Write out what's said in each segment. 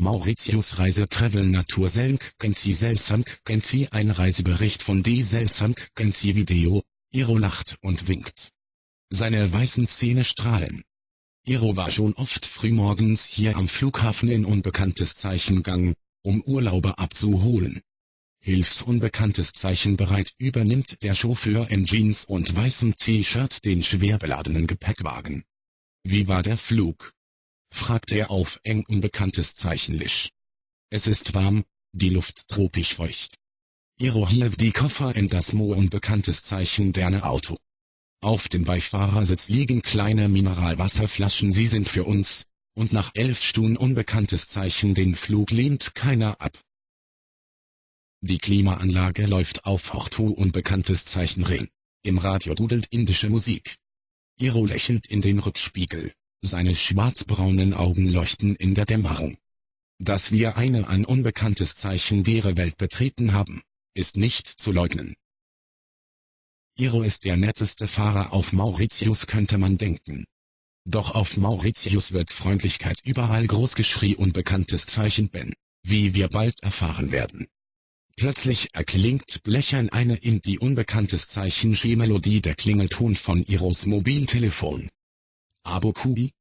Mauritius Reise Travel Natur Selk Genzi Selsank Genzi ein Reisebericht von D. Selsank Genzi Video. Iro lacht und winkt. Seine weißen Zähne strahlen. Iro war schon oft frühmorgens hier am Flughafen in unbekanntes Zeichengang, um Urlauber abzuholen. Hilfsunbekanntes Zeichen bereit übernimmt der Chauffeur in Jeans und weißem T-Shirt den schwer beladenen Gepäckwagen. Wie war der Flug? Fragt er auf eng unbekanntes Zeichenlisch. Es ist warm, die Luft tropisch feucht. Iro hieft die Koffer in das unbekanntes Zeichen derne Auto. Auf dem Beifahrersitz liegen kleine Mineralwasserflaschen, sie sind für uns, und nach 11 Stunden unbekanntes Zeichen den Flug lehnt keiner ab. Die Klimaanlage läuft auf Hochtu unbekanntes Zeichen Ring. Im Radio dudelt indische Musik. Iro lächelt in den Rückspiegel, seine schwarzbraunen Augen leuchten in der Dämmerung. Dass wir eine an unbekanntes Zeichen dere Welt betreten haben, ist nicht zu leugnen. Iro ist der netteste Fahrer auf Mauritius, könnte man denken. Doch auf Mauritius wird Freundlichkeit überall großgeschrien unbekanntes Zeichen Ben, wie wir bald erfahren werden. Plötzlich erklingt blechern eine in die unbekanntes Zeichen Melodie der Klingelton von Iros Mobiltelefon. Abokubi?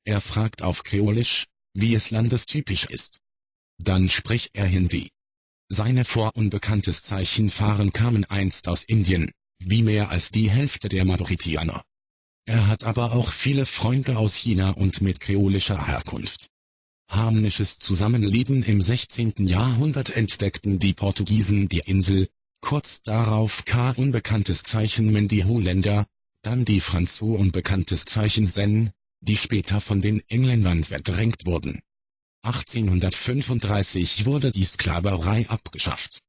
Er fragt auf Kreolisch, wie es landestypisch ist. Dann spricht er Hindi. Seine vor unbekanntes Zeichen Fahren kamen einst aus Indien, wie mehr als die Hälfte der Mauritianer. Er hat aber auch viele Freunde aus China und mit kreolischer Herkunft. Harmonisches Zusammenleben im 16. Jahrhundert entdeckten die Portugiesen die Insel, kurz darauf unbekanntes Zeichen die Holländer, dann die Franzosen unbekanntes Zeichen Zen, die später von den Engländern verdrängt wurden. 1835 wurde die Sklaverei abgeschafft.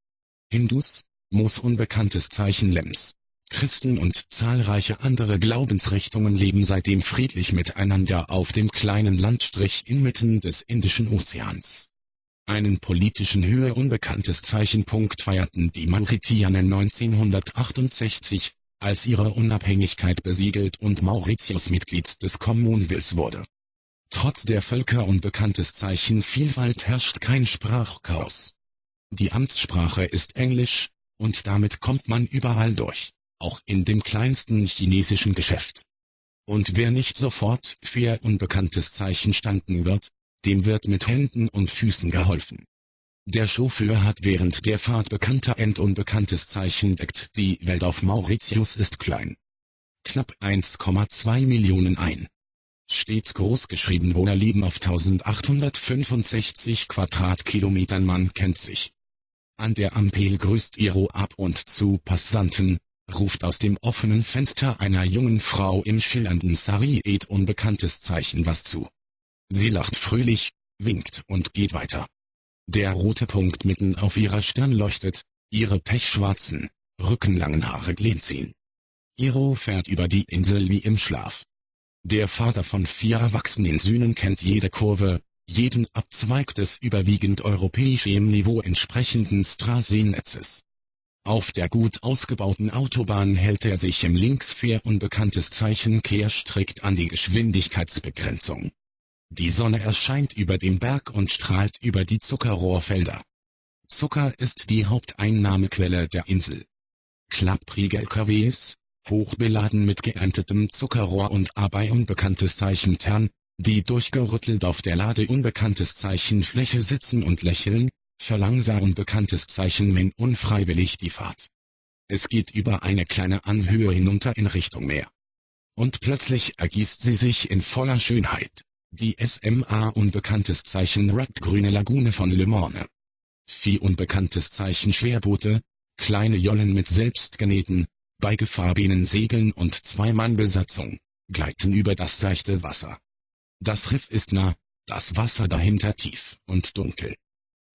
Hindus, unbekanntes Zeichen Lems, Christen und zahlreiche andere Glaubensrichtungen leben seitdem friedlich miteinander auf dem kleinen Landstrich inmitten des Indischen Ozeans. Einen politischen Höhe unbekanntes Zeichenpunkt feierten die Mauritianer 1968, als ihre Unabhängigkeit besiegelt und Mauritius Mitglied des Commonwealth wurde. Trotz der völkerunbekanntes Zeichen Vielfalt herrscht kein Sprachchaos. Die Amtssprache ist Englisch, und damit kommt man überall durch, auch in dem kleinsten chinesischen Geschäft. Und wer nicht sofort für unbekanntes Zeichen standen wird, dem wird mit Händen und Füßen geholfen. Der Chauffeur hat während der Fahrt bekannter unbekanntes Zeichen deckt, die Welt auf Mauritius ist klein. Knapp 1,2 Millionen ein. Steht großgeschrieben Wohner leben auf 1865 Quadratkilometern, man kennt sich. An der Ampel grüßt Iro ab und zu Passanten, ruft aus dem offenen Fenster einer jungen Frau im schillernden Sari unbekanntes Zeichen was zu. Sie lacht fröhlich, winkt und geht weiter. Der rote Punkt mitten auf ihrer Stirn leuchtet, ihre pechschwarzen, rückenlangen Haare glänzen. Iro fährt über die Insel wie im Schlaf. Der Vater von 4 erwachsenen Söhnen kennt jede Kurve, jeden Abzweig des überwiegend europäischem Niveau entsprechenden Straßennetzes. Auf der gut ausgebauten Autobahn hält er sich im Linksquer unbekanntes Zeichen Kehr strikt an die Geschwindigkeitsbegrenzung. Die Sonne erscheint über dem Berg und strahlt über die Zuckerrohrfelder. Zucker ist die Haupteinnahmequelle der Insel. Klapprige LKWs, hochbeladen mit geerntetem Zuckerrohr und dabei unbekanntes Zeichen Tern, die durchgerüttelt auf der Lade unbekanntes Zeichen Fläche sitzen und lächeln, verlangsamen unbekanntes Zeichen Men unfreiwillig die Fahrt. Es geht über eine kleine Anhöhe hinunter in Richtung Meer. Und plötzlich ergießt sie sich in voller Schönheit. Die SMA unbekanntes Zeichen Red grüne Lagune von Le Morne. Vieh unbekanntes Zeichen Schwerboote, kleine Jollen mit selbstgenähten, beigefarbenen Segeln und 2-Mann-Besatzung, gleiten über das seichte Wasser. Das Riff ist nah, das Wasser dahinter tief und dunkel.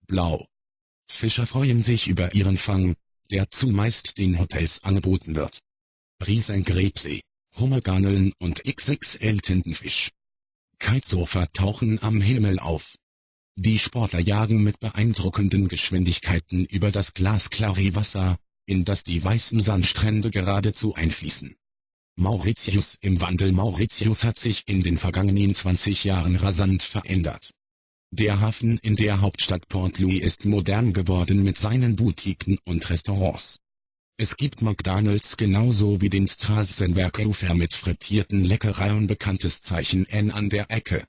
Blau. Fischer freuen sich über ihren Fang, der zumeist den Hotels angeboten wird. Riesengräbsee, Hummergarneln und XXL-Tintenfisch. Kitesurfer tauchen am Himmel auf. Die Sportler jagen mit beeindruckenden Geschwindigkeiten über das glasklare Wasser, in das die weißen Sandstrände geradezu einfließen. Mauritius im Wandel. Mauritius hat sich in den vergangenen 20 Jahren rasant verändert. Der Hafen in der Hauptstadt Port Louis ist modern geworden mit seinen Boutiquen und Restaurants. Es gibt McDonald's genauso wie den Straßenberg-Ufer mit frittierten Leckereien, bekanntes Zeichen N an der Ecke.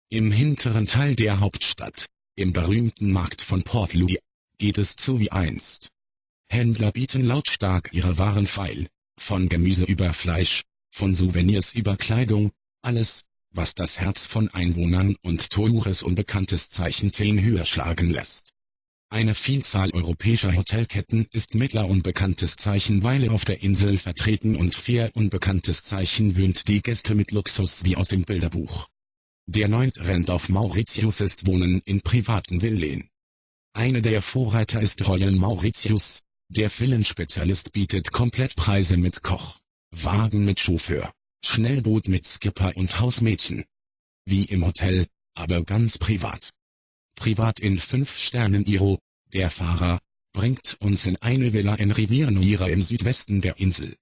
Im hinteren Teil der Hauptstadt, im berühmten Markt von Port Louis, geht es zu wie einst. Händler bieten lautstark ihre Waren feil, von Gemüse über Fleisch, von Souvenirs über Kleidung, alles, was das Herz von Einwohnern und Touristen unbekanntes Zeichen Ten höher schlagen lässt. Eine Vielzahl europäischer Hotelketten ist mittler unbekanntes Zeichen Weile auf der Insel vertreten und fair unbekanntes Zeichen wöhnt die Gäste mit Luxus wie aus dem Bilderbuch. Der neue Trend auf Mauritius ist Wohnen in privaten Villen. Eine der Vorreiter ist Royal Mauritius, der Villenspezialist bietet Komplettpreise mit Koch, Wagen mit Chauffeur, Schnellboot mit Skipper und Hausmädchen. Wie im Hotel, aber ganz privat. Privat in 5 Sternen Iro, der Fahrer, bringt uns in eine Villa in Riviera Noire im Südwesten der Insel.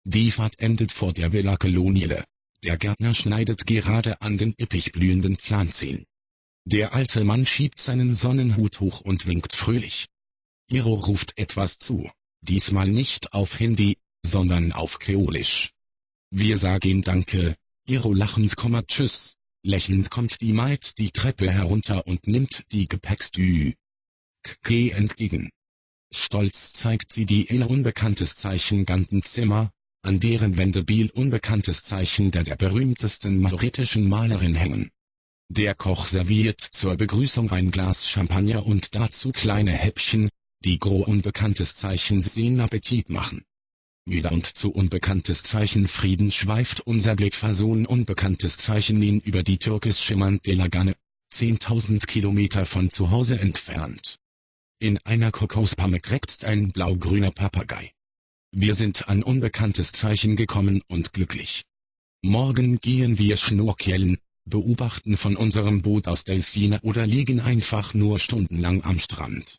Die Fahrt endet vor der Villa Coloniale. Der Gärtner schneidet gerade an den üppig blühenden Pflanzen. Der alte Mann schiebt seinen Sonnenhut hoch und winkt fröhlich. Iro ruft etwas zu, diesmal nicht auf Hindi, sondern auf Kreolisch. Wir sagen Danke, Iro lachend, tschüss. Lächelnd kommt die Maid die Treppe herunter und nimmt die Gepäckstühle entgegen. Stolz zeigt sie die Ille unbekanntes Zeichen Gantenzimmer, an deren Wände Biel unbekanntes Zeichen der berühmtesten mauritischen Malerin hängen. Der Koch serviert zur Begrüßung ein Glas Champagner und dazu kleine Häppchen, die unbekanntes Zeichen sehen Appetit machen. Wieder und zu unbekanntes Zeichen Frieden schweift unser Blick versohn unbekanntes Zeichen ihn über die türkisch schimmernd Delagane, 10.000 Kilometer von zu Hause entfernt. In einer Kokospalme krächzt ein blau-grüner Papagei. Wir sind an unbekanntes Zeichen gekommen und glücklich. Morgen gehen wir schnorcheln, beobachten von unserem Boot aus Delfine oder liegen einfach nur stundenlang am Strand.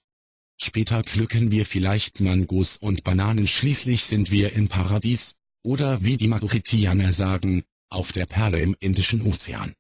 Später pflücken wir vielleicht Mangos und Bananen, schließlich sind wir im Paradies, oder wie die Mauritianer sagen, auf der Perle im Indischen Ozean.